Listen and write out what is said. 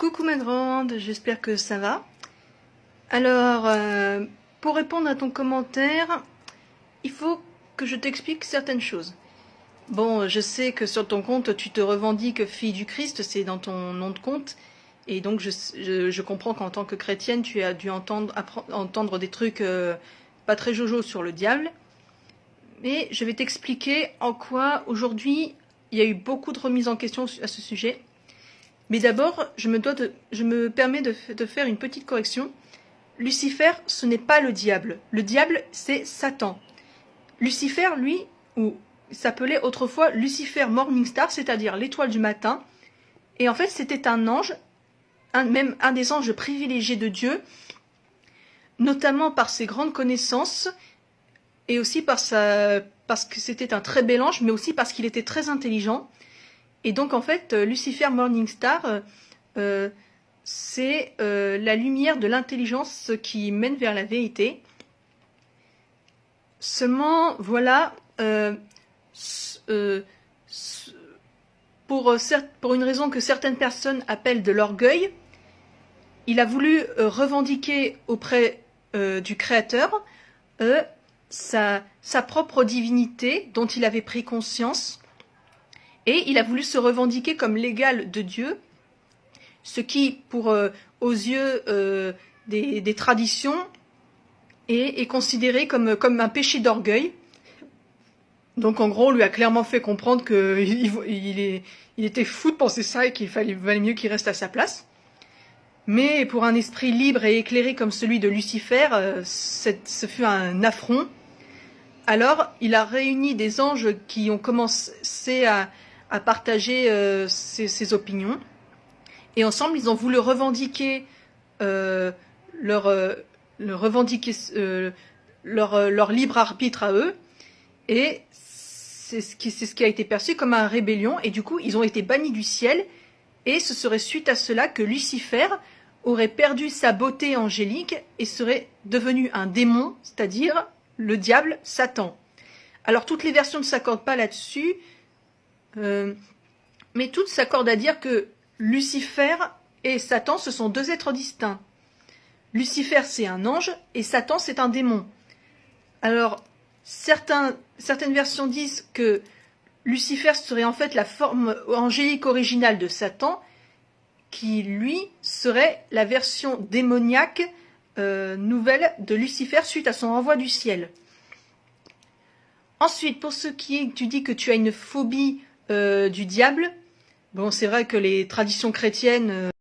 Coucou ma grande, j'espère que ça va. Alors, pour répondre à ton commentaire, il faut que je t'explique certaines choses. Bon, je sais que sur ton compte, tu te revendiques fille du Christ, c'est dans ton nom de compte. Et donc, je comprends qu'en tant que chrétienne, tu as dû entendre des trucs pas très jojo sur le diable. Mais je vais t'expliquer en quoi, aujourd'hui, il y a eu beaucoup de remises en question à ce sujet. Mais d'abord, je me permets de faire une petite correction. Lucifer, ce n'est pas le diable. Le diable, c'est Satan. Lucifer, lui, ou s'appelait autrefois Lucifer Morningstar, c'est-à-dire l'étoile du matin. Et en fait, c'était un ange, même un des anges privilégiés de Dieu, notamment par ses grandes connaissances, et aussi parce que c'était un très bel ange, mais aussi parce qu'il était très intelligent. Et donc en fait, Lucifer Morningstar, c'est la lumière de l'intelligence qui mène vers la vérité. Seulement, voilà, pour une raison que certaines personnes appellent de l'orgueil, il a voulu revendiquer auprès du Créateur sa propre divinité dont il avait pris conscience. Et il a voulu se revendiquer comme l'égal de Dieu, ce qui, aux yeux des traditions, est considéré comme un péché d'orgueil. Donc en gros, on lui a clairement fait comprendre qu'il était fou de penser ça et qu'il valait mieux qu'il reste à sa place. Mais pour un esprit libre et éclairé comme celui de Lucifer, ce fut un affront. Alors, il a réuni des anges qui ont commencé à partager ses opinions. Et ensemble, ils ont voulu revendiquer leur libre arbitre à eux. Et c'est ce qui a été perçu comme une rébellion. Et du coup, ils ont été bannis du ciel. Et ce serait suite à cela que Lucifer aurait perdu sa beauté angélique et serait devenu un démon, c'est-à-dire le diable, Satan. Alors, toutes les versions ne s'accordent pas là-dessus. Mais toutes s'accordent à dire que Lucifer et Satan, ce sont deux êtres distincts. Lucifer, c'est un ange, et Satan, c'est un démon. Alors, certaines versions disent que Lucifer serait en fait la forme angélique originale de Satan, qui, lui, serait la version démoniaque nouvelle de Lucifer suite à son renvoi du ciel. Ensuite, pour ce qui est, tu dis que tu as une phobie du diable. Bon, c'est vrai que les traditions chrétiennes